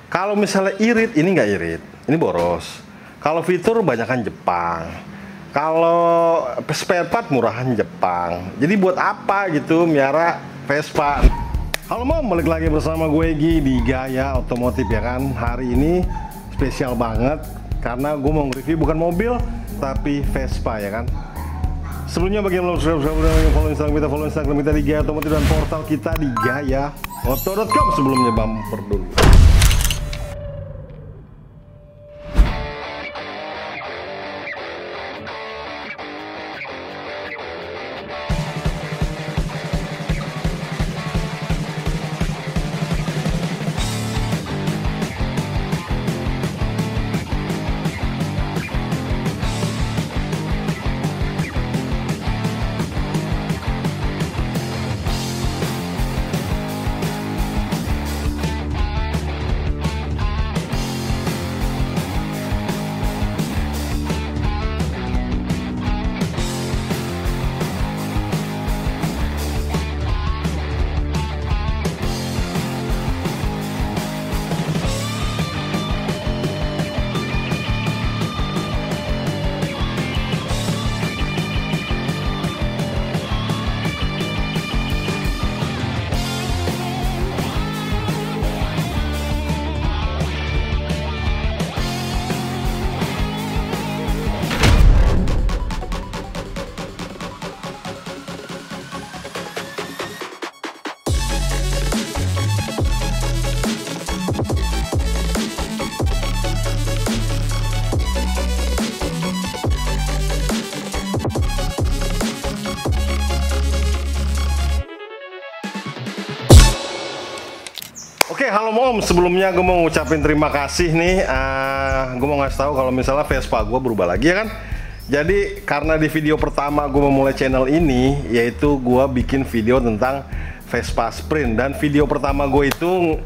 Kalau misalnya irit, ini nggak irit, ini boros. Kalau fitur banyakan Jepang. Kalau spare part murahan Jepang. Jadi buat apa gitu miara Vespa? Halo Mom, balik lagi bersama gue Gi di Gaya Otomotif ya kan. Hari ini spesial banget karena gue mau nge-review bukan mobil tapi Vespa ya kan. Sebelumnya bagi yang belum subscribe, follow Instagram kita di Gaya Otomotif dan portal kita di gayaoto.com. Sebelumnya bumper dulu. Oke, halo Mom. Sebelumnya gue mau ngucapin terima kasih nih. Gue mau ngasih tahu kalau misalnya Vespa gue berubah lagi ya kan. Jadi karena di video pertama gue memulai channel ini, yaitu gue bikin video tentang Vespa Sprint. Dan video pertama gue itu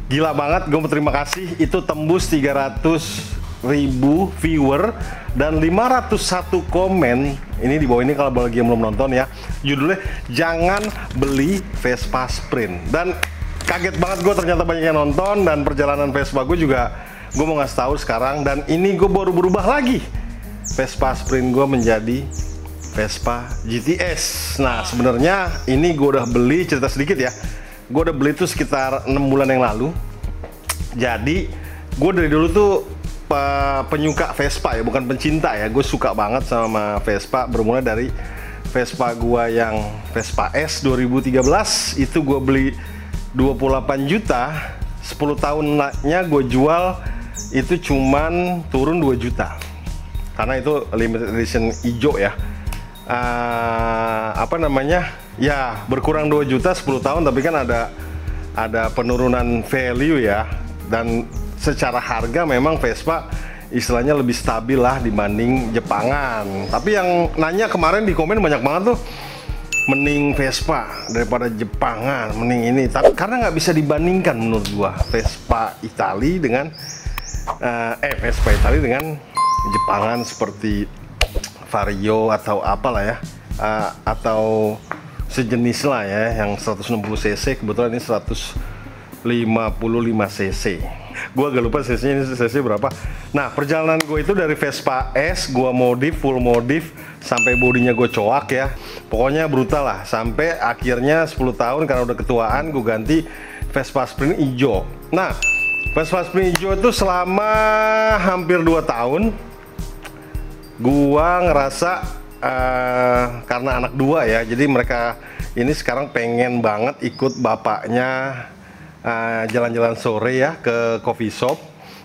gila banget. Gue mau terima kasih, itu tembus 300.000 viewer dan 501 komen. Ini di bawah ini kalau bagi yang belum nonton ya. Judulnya jangan beli Vespa Sprint. Dan kaget banget gue, ternyata banyak yang nonton. Dan perjalanan Vespa gue juga gue mau ngasih tahu sekarang. Dan ini gue baru berubah lagi, Vespa Sprint gue menjadi Vespa GTS. Nah sebenarnya ini gue udah beli, cerita sedikit ya. Gue udah beli tuh sekitar 6 bulan yang lalu. Jadi gue dari dulu tuh penyuka Vespa ya, bukan pencinta ya. Gue suka banget sama Vespa. Bermula dari Vespa gue yang Vespa S 2013. Itu gue beli 28 juta, 10 tahunnya gue jual itu cuman turun 2 juta karena itu limited edition hijau ya. Apa namanya ya, berkurang 2 juta 10 tahun, tapi kan ada penurunan value ya. Dan secara harga memang Vespa istilahnya lebih stabil lah dibanding Jepangan. Tapi yang nanya kemarin di komen banyak banget tuh, mending Vespa daripada Jepangan, mending ini. Tapi karena nggak bisa dibandingkan menurut gua Vespa Itali dengan Vespa Itali dengan Jepangan seperti Vario atau apalah ya, atau sejenis lah ya, yang 160 cc. Kebetulan ini 155 cc. Gua agak lupa cc-nya, ini cc berapa. Nah perjalanan gue itu dari Vespa S gua modif, full modif, sampai bodinya gue coak ya. Pokoknya brutal lah. Sampai akhirnya 10 tahun karena udah ketuaan gue ganti Vespa Sprint hijau. Nah Vespa Sprint hijau itu selama hampir 2 tahun gua ngerasa karena anak dua ya, jadi mereka ini sekarang pengen banget ikut bapaknya jalan-jalan sore ya ke coffee shop.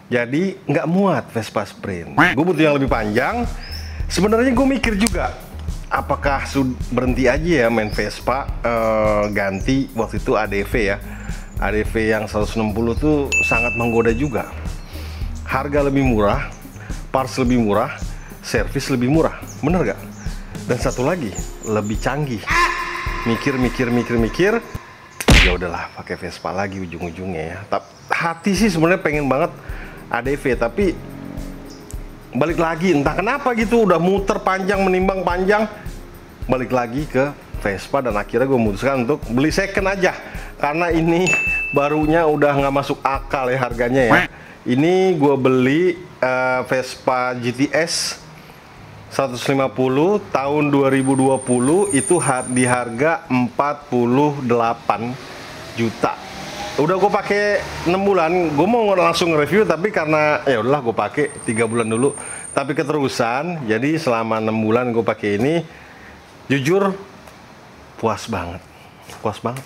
Jadi nggak muat Vespa Sprint. Gue butuh yang lebih panjang. Sebenarnya gue mikir juga, apakah berhenti aja ya main Vespa, ganti waktu itu ADV ya. ADV yang 160 tuh sangat menggoda juga. Harga lebih murah, parts lebih murah, servis lebih murah, bener gak? Dan satu lagi, lebih canggih. Mikir, ya udahlah pakai Vespa lagi ujung-ujungnya ya. Hati sih sebenarnya pengen banget ADV, tapi balik lagi entah kenapa gitu, udah muter panjang menimbang panjang, balik lagi ke Vespa. Dan akhirnya gue memutuskan untuk beli second aja, karena ini barunya udah nggak masuk akal ya harganya ya. Ini gue beli Vespa GTS 150 tahun 2020 itu di harga 48 juta. Udah gue pakai 6 bulan, gue mau langsung review tapi karena ya udahlah gue pakai 3 bulan dulu. Tapi keterusan, jadi selama 6 bulan gue pakai ini, jujur puas banget, puas banget.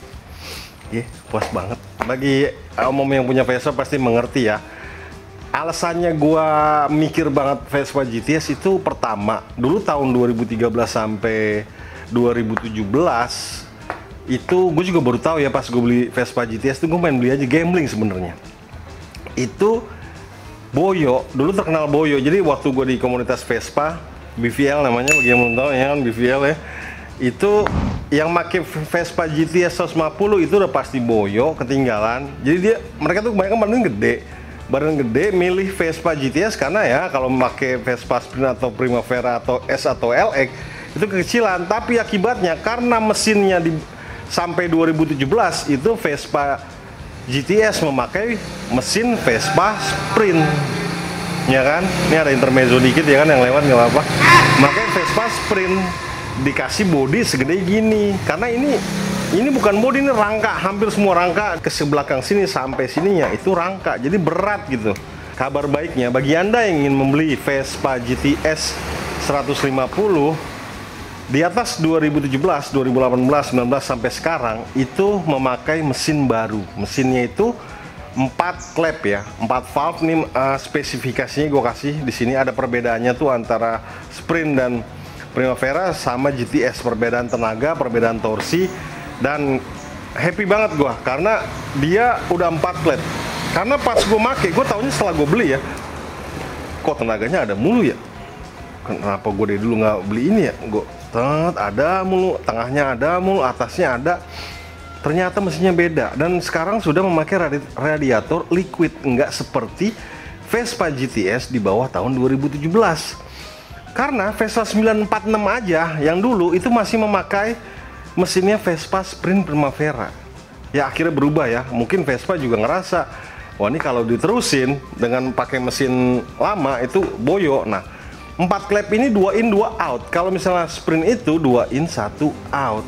Bagi umum yang punya Vespa pasti mengerti ya. Alasannya gua mikir banget Vespa GTS itu pertama, dulu tahun 2013 sampai 2017 itu gue juga baru tahu ya pas gue beli Vespa GTS itu gue main beli aja gambling sebenarnya. Itu Boyo, dulu terkenal Boyo. Jadi waktu gue di komunitas Vespa, BVL namanya bagi yang belum tahu ya kan BVL ya. Itu yang make Vespa GTS 150 itu udah pasti Boyo, ketinggalan. Jadi mereka tuh kebanyakan badan gede milih Vespa GTS karena ya kalau memakai Vespa Sprint atau Primavera atau S atau LX itu kekecilan, tapi akibatnya karena mesinnya sampai 2017 itu Vespa GTS memakai mesin Vespa Sprint ya kan. Ini ada intermezzo dikit ya kan yang lewat nggak apa-apa. Makanya Vespa Sprint dikasih bodi segede gini karena ini bukan bodi, ini rangka, hampir semua rangka ke sebelakang sini sampai sininya itu rangka, jadi berat gitu. Kabar baiknya bagi Anda yang ingin membeli Vespa GTS 150 di atas 2017, 2018, 19 sampai sekarang itu memakai mesin baru. Mesinnya itu 4 klep ya, 4 valve. Nih spesifikasinya gue kasih di sini, ada perbedaannya tuh antara Sprint dan Primavera sama GTS, perbedaan tenaga, perbedaan torsi. Dan happy banget gua karena dia udah 4 klep. Karena pas gue make, gue taunya setelah gue beli ya, kok tenaganya ada mulu ya. Kenapa gue dari dulu nggak beli ini ya? Gue ada mulu, tengahnya ada mulu, atasnya ada. Ternyata mesinnya beda. Dan sekarang sudah memakai radiator liquid, nggak seperti Vespa GTS di bawah tahun 2017. Karena Vespa 946 aja yang dulu itu masih memakai mesinnya Vespa Sprint Primavera. Ya akhirnya berubah ya. Mungkin Vespa juga ngerasa, wah ini kalau diterusin dengan pakai mesin lama itu boyo. Nah, 4 klep ini 2 in 2 out. Kalau misalnya Sprint itu 2 in 1 out.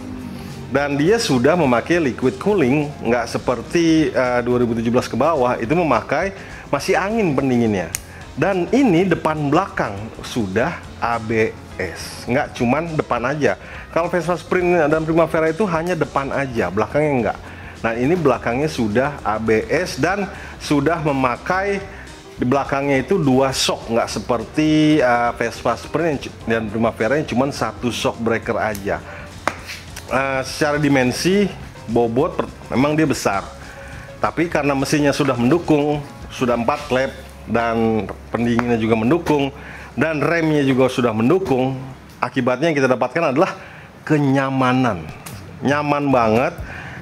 Dan dia sudah memakai liquid cooling, nggak seperti 2017 ke bawah itu memakai masih angin pendinginnya. Dan ini depan belakang sudah ABS, nggak cuman depan aja. Kalau Vespa Sprint dan Primavera itu hanya depan aja, belakangnya enggak. Nah ini belakangnya sudah ABS dan sudah memakai di belakangnya itu 2 shock, nggak seperti Vespa Sprint dan Primavera yang cuma 1 shock breaker aja. Secara dimensi bobot memang dia besar, tapi karena mesinnya sudah mendukung, sudah 4 klep dan pendinginnya juga mendukung dan remnya juga sudah mendukung, akibatnya yang kita dapatkan adalah kenyamanan. Nyaman banget,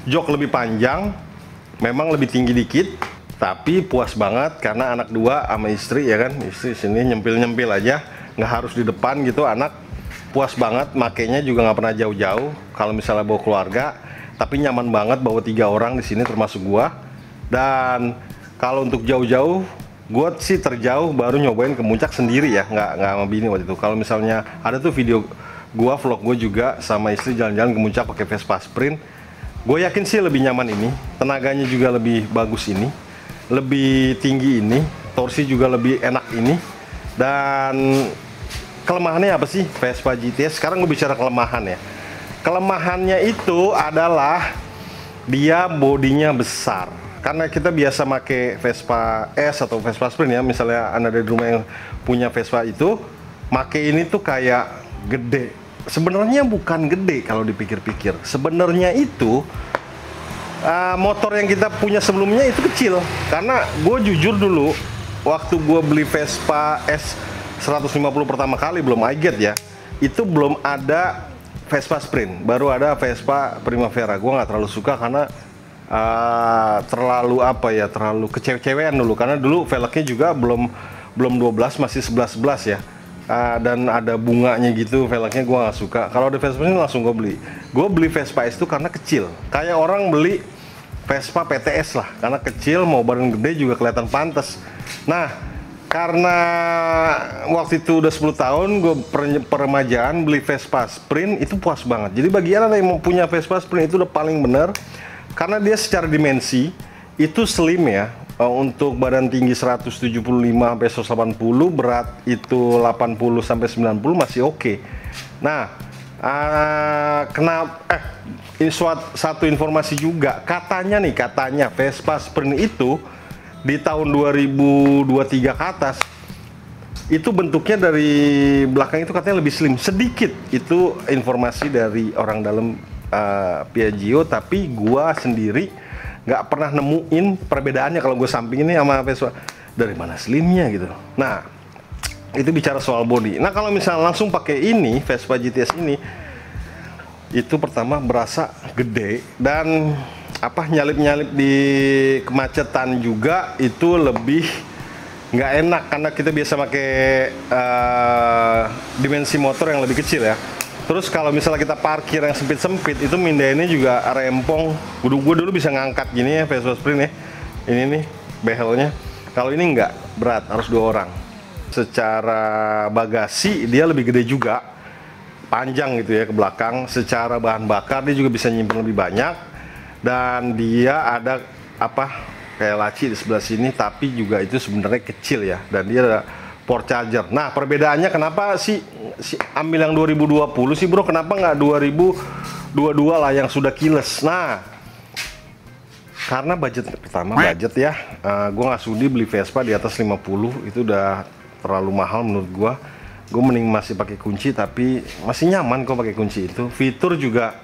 jok lebih panjang, memang lebih tinggi dikit, tapi puas banget karena anak 2 sama istri ya kan. Istri sini nyempil-nyempil aja, nggak harus di depan gitu. Anak puas banget, makainya juga nggak pernah jauh-jauh kalau misalnya bawa keluarga, tapi nyaman banget bawa 3 orang di sini termasuk gua. Dan kalau untuk jauh-jauh, gue sih terjauh baru nyobain ke Puncak sendiri ya, nggak sama bini waktu itu. Kalau misalnya ada tuh video gua, vlog gue juga sama istri jalan-jalan ke Puncak pakai Vespa Sprint, gue yakin sih lebih nyaman ini, tenaganya juga lebih bagus ini, lebih tinggi ini, torsi juga lebih enak ini. Dan kelemahannya apa sih Vespa GTS? Sekarang gue bicara kelemahan ya. Kelemahannya itu adalah dia bodinya besar. Karena kita biasa pakai Vespa S atau Vespa Sprint ya, misalnya Anda dari rumah yang punya Vespa itu, make ini tuh kayak gede. Sebenarnya bukan gede kalau dipikir-pikir. Sebenarnya itu motor yang kita punya sebelumnya itu kecil. Karena gue jujur dulu, waktu gue beli Vespa S 150 pertama kali, belum iGet ya, itu belum ada Vespa Sprint, baru ada Vespa Primavera. Gue nggak terlalu suka karena terlalu terlalu kecewean dulu, karena dulu velgnya juga belum 12, masih 11 ya. Dan ada bunganya gitu, velgnya gue nggak suka. Kalau ada Vespa ini langsung gue beli Vespa S itu karena kecil, kayak orang beli Vespa PTS lah, karena kecil mau badan gede juga kelihatan pantas. Nah, karena waktu itu udah 10 tahun gue peremajaan beli Vespa Sprint, itu puas banget. Jadi bagi anak yang mau punya Vespa Sprint itu udah paling bener, karena dia secara dimensi itu slim ya. Untuk badan tinggi 175 sampai 180, berat itu 80 sampai 90 masih oke. Nah, ini satu informasi juga, katanya Vespa Sprint itu di tahun 2023 ke atas itu bentuknya dari belakang itu katanya lebih slim sedikit. Itu informasi dari orang dalam Piaggio, tapi gua sendiri nggak pernah nemuin perbedaannya kalau gue samping ini sama Vespa. Dari mana slimnya gitu. Nah, itu bicara soal body. Nah, kalau misalnya langsung pakai ini Vespa GTS ini, itu pertama berasa gede dan nyalip-nyalip di kemacetan juga itu lebih nggak enak, karena kita biasa pakai dimensi motor yang lebih kecil ya. Terus kalau misalnya kita parkir yang sempit-sempit, itu mindahinnya juga rempong. Gue dulu bisa ngangkat gini ya Vespa Sprint ya. Ini nih behelnya. Kalau ini nggak, berat, harus 2 orang. Secara bagasi dia lebih gede juga, panjang gitu ya ke belakang. Secara bahan bakar dia juga bisa nyimpen lebih banyak. Dan dia ada kayak laci di sebelah sini, tapi juga itu sebenarnya kecil ya. Dan dia ada port charger. Nah, perbedaannya kenapa sih ambil yang 2020 sih bro? Kenapa nggak 2022 lah yang sudah keyless? Nah, karena budget ya. Gue nggak sudi beli Vespa di atas 50, itu udah terlalu mahal menurut gue. Gue mending masih pakai kunci, tapi masih nyaman kok pakai kunci itu. Fitur juga,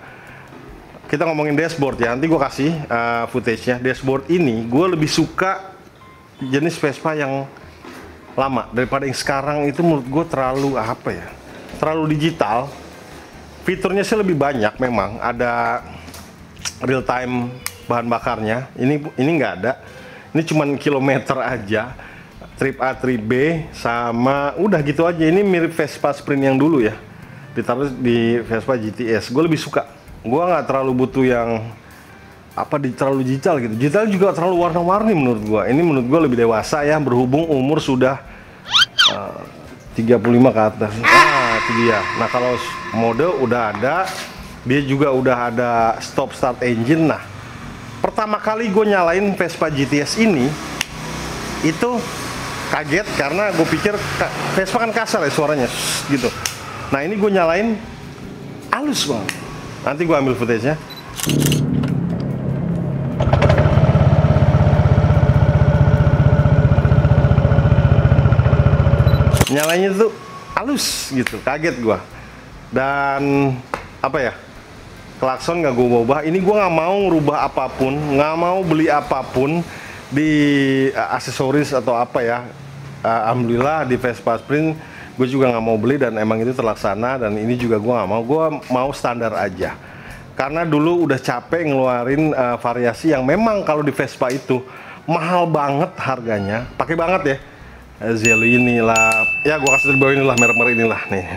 kita ngomongin dashboard ya. Nanti gue kasih footage-nya. Dashboard ini gue lebih suka jenis Vespa yang lama daripada yang sekarang. Itu menurut gue terlalu digital. Fiturnya sih lebih banyak, memang ada real time bahan bakarnya. Ini nggak ada, ini cuman kilometer aja, trip A trip B sama udah gitu aja. Ini mirip Vespa Sprint yang dulu ya, ditaruh di Vespa GTS. Gue lebih suka, gue nggak terlalu butuh yang terlalu digital gitu. Digital juga terlalu warna-warni menurut gua. Ini menurut gua lebih dewasa ya, berhubung umur sudah 35 ke atas. Nah, itu dia. Nah, kalau mode udah ada, dia juga udah ada stop start engine. Nah, pertama kali gue nyalain Vespa GTS ini, itu kaget karena gue pikir Vespa kan kasar ya suaranya gitu. Nah, ini gue nyalain halus banget. Nanti gue ambil footage-nya. Nyalanya tuh halus gitu, kaget gua. Dan klakson nggak gue ubah. Ini gua nggak mau ngerubah apapun, nggak mau beli apapun di aksesoris atau alhamdulillah di Vespa Sprint gue juga nggak mau beli, dan emang itu terlaksana. Dan ini juga gue nggak mau, gue mau standar aja, karena dulu udah capek ngeluarin variasi yang memang kalau di Vespa itu mahal banget harganya, pakai banget ya. Zelo inilah, ya gue kasih di bawah inilah, merek-merek inilah nih.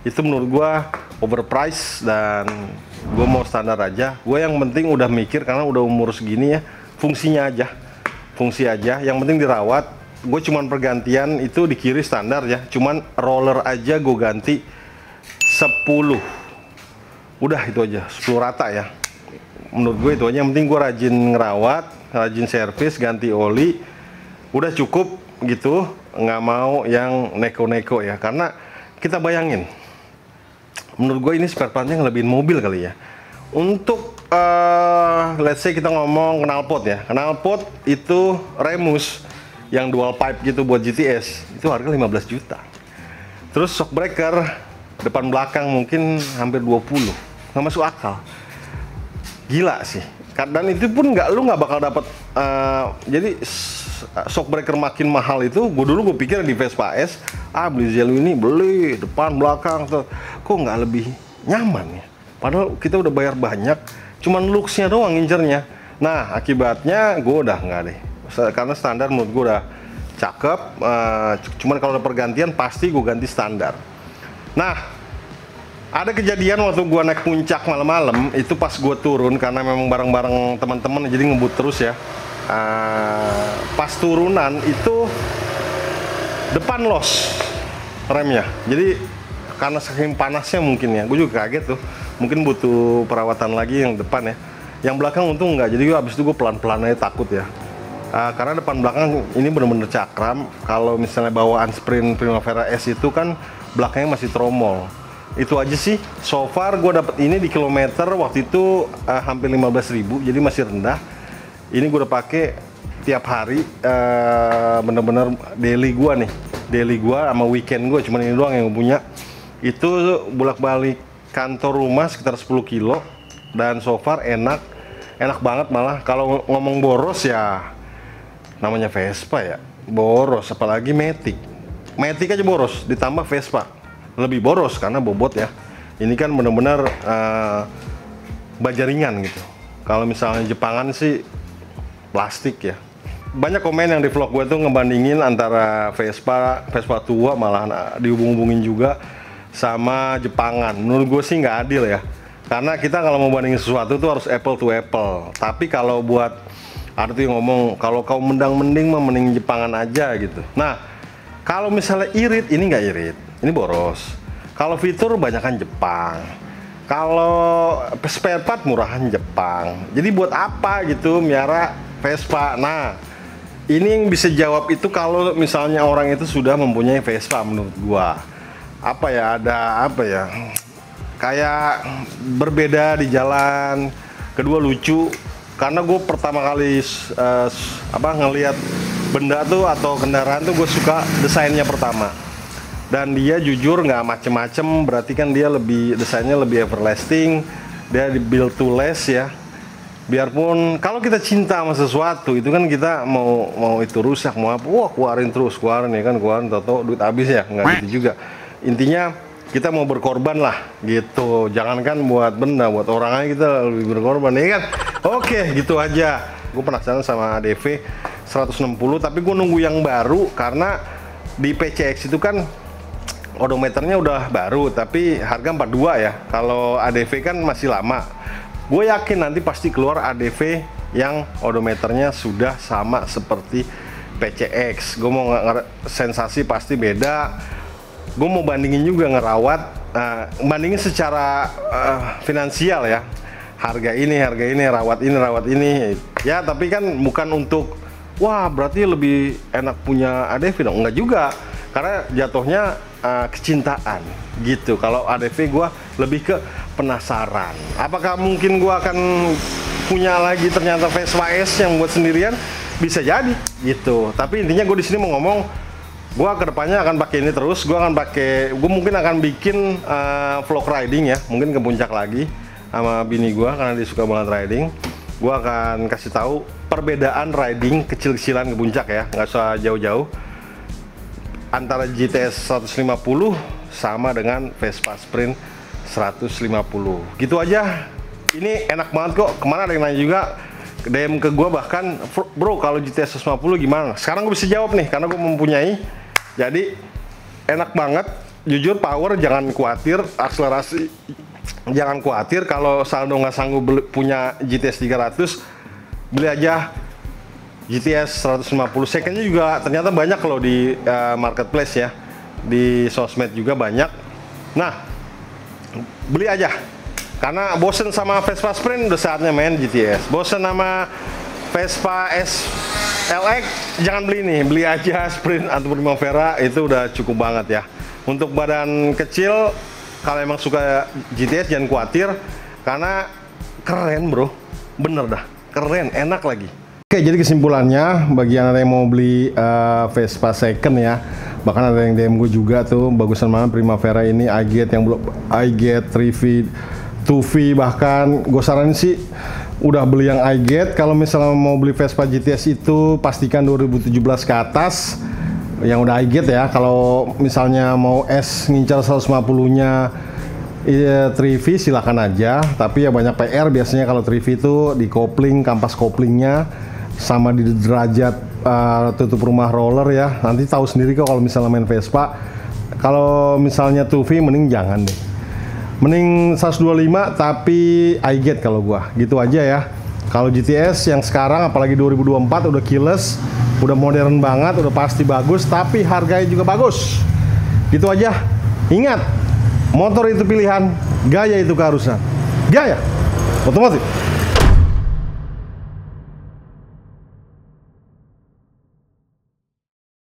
Itu menurut gue overpriced, dan gue mau standar aja. Gue yang penting udah mikir, karena udah umur segini ya, fungsi aja, yang penting dirawat. Gue cuman pergantian itu di kiri standar ya, cuman roller aja gue ganti 10, udah itu aja, 10 rata ya. Menurut gue itu aja, yang penting gue rajin ngerawat, rajin servis, ganti oli, udah cukup gitu. Nggak mau yang neko-neko ya, karena kita bayangin, menurut gue ini spare partnya ngelebihin mobil kali ya. Untuk let's say kita ngomong knalpot ya, knalpot itu Remus yang dual pipe gitu buat GTS itu harga 15 juta. Terus shock breaker depan belakang mungkin hampir 20, nggak masuk akal, gila sih. Dan itu pun lu nggak bakal dapat. Jadi shock breaker makin mahal itu, gue pikir di Vespa S, beli Zelo ini, beli depan belakang tuh, kok nggak lebih nyaman ya? Padahal kita udah bayar banyak, cuman looksnya doang ngincernya. Nah, akibatnya gue udah nggak deh, karena standar menurut gue udah cakep. Cuman kalau ada pergantian pasti gue ganti standar. Nah, Ada kejadian waktu gua naik puncak malam-malam, itu pas gua turun karena memang bareng-bareng teman-teman jadi ngebut terus ya. Pas turunan itu depan los remnya. Jadi karena saking panasnya mungkin ya, gue juga kaget tuh. Mungkin butuh perawatan lagi yang depan ya. Yang belakang untung enggak, jadi abis itu gue pelan-pelan aja takut ya. Karena depan belakang ini bener-bener cakram. Kalau misalnya bawaan Sprint Primavera S itu kan belakangnya masih tromol. Itu aja sih. So far gue dapet ini di kilometer waktu itu hampir 15.000, jadi masih rendah. Ini gue udah pakai tiap hari, bener-bener daily gue nih. Daily gue sama weekend gue, cuman ini doang yang gue punya. Itu bolak-balik kantor rumah sekitar 10 kilo. Dan so far enak banget malah. Kalau ngomong boros ya namanya Vespa ya, boros, apalagi Matic aja boros, ditambah Vespa lebih boros karena bobot ya. Ini kan bener-bener baja ringan gitu. Kalau misalnya Jepangan sih plastik ya. Banyak komen yang di vlog gue tuh ngebandingin antara Vespa tua, malah dihubung-hubungin juga sama Jepangan. Menurut gue sih nggak adil ya, karena kita kalau mau bandingin sesuatu tuh harus apple to apple. Tapi kalau buat arti ngomong, kalau kau mending mending Jepangan aja gitu. Nah, kalau misalnya irit, ini nggak irit, ini boros. Kalau fitur banyakan Jepang, kalau spare part murahan Jepang. Jadi buat apa gitu miara Vespa? Nah, ini yang bisa jawab itu kalau misalnya orang itu sudah mempunyai Vespa. Menurut gua apa ya, ada apa ya, kayak berbeda di jalan. Kedua lucu, karena gue pertama kali ngelihat benda tuh atau kendaraan tuh gue suka desainnya pertama. Dan dia jujur nggak macem-macem, berarti kan dia desainnya lebih everlasting, dia di build to last ya. Biarpun kalau kita cinta sama sesuatu itu kan kita mau itu rusak mau apa, wah keluarin ya kan, keluarin toto duit habis ya, nggak gitu juga. Intinya kita mau berkorban lah gitu, jangankan buat benda, buat orang aja kita lebih berkorban ya kan. Oke, gitu aja. Gue penasaran sama ADV 160, tapi gue nunggu yang baru karena di PCX itu kan odometernya udah baru, tapi harga 42 ya. Kalau ADV kan masih lama. Gue yakin nanti pasti keluar ADV yang odometernya sudah sama seperti PCX. Gue mau sensasi pasti beda. Gue mau bandingin juga ngerawat, bandingin secara finansial ya. Harga ini, rawat ini. Ya, tapi kan bukan untuk, wah berarti lebih enak punya ADV dong. Enggak juga, karena jatuhnya kecintaan gitu. Kalau ADV gue lebih ke penasaran. Apakah mungkin gue akan punya lagi ternyata Vespa S yang buat sendirian? Bisa jadi gitu. Tapi intinya gue di sini mau ngomong, gue kedepannya akan pakai ini terus. Gue mungkin akan bikin vlog riding ya, mungkin ke puncak lagi sama bini gue karena dia suka banget riding. Gue akan kasih tahu perbedaan riding kecil-kecilan ke puncak ya, nggak usah jauh-jauh, antara GTS 150 sama dengan Vespa Sprint 150. Gitu aja. Ini enak banget kok. Kemana ada yang nanya juga, DM ke gue bahkan, bro kalau GTS 150 gimana? Sekarang gue bisa jawab nih karena gue mempunyai. Jadi enak banget. Jujur power jangan khawatir, akselerasi jangan khawatir. Kalau saldo nggak sanggup punya GTS 300, beli aja GTS 150. Secondnya juga ternyata banyak loh di marketplace ya, di sosmed juga banyak. Nah, beli aja. Karena bosen sama Vespa Sprint, udah saatnya main GTS. Bosen sama Vespa SLX, jangan beli nih, beli aja Sprint atau Primavera, itu udah cukup banget ya. Untuk badan kecil, kalau emang suka GTS jangan khawatir, karena keren bro, bener dah, keren, enak lagi. Oke, jadi kesimpulannya bagi anda yang mau beli Vespa second ya, bahkan ada yang DM gue juga tuh, bagusan mana Primavera ini, iGate yang belum, iGate 3V, 2V, bahkan gue saranin sih udah beli yang iGate. Kalau misalnya mau beli Vespa GTS itu pastikan 2017 ke atas yang udah iGate ya. Kalau misalnya mau S ngincar 150-nya 3V silahkan aja, tapi ya banyak PR biasanya kalau 3V itu di kopling, kampas koplingnya sama di derajat tutup rumah roller ya. Nanti tahu sendiri kok kalau misalnya main Vespa. Kalau misalnya 2V mending jangan deh. Mending 125 tapi iGet kalau gua. Gitu aja ya. Kalau GTS yang sekarang apalagi 2024 udah keyless, udah modern banget, udah pasti bagus, tapi harganya juga bagus. Gitu aja. Ingat, motor itu pilihan, gaya itu keharusan. Gaya otomotif.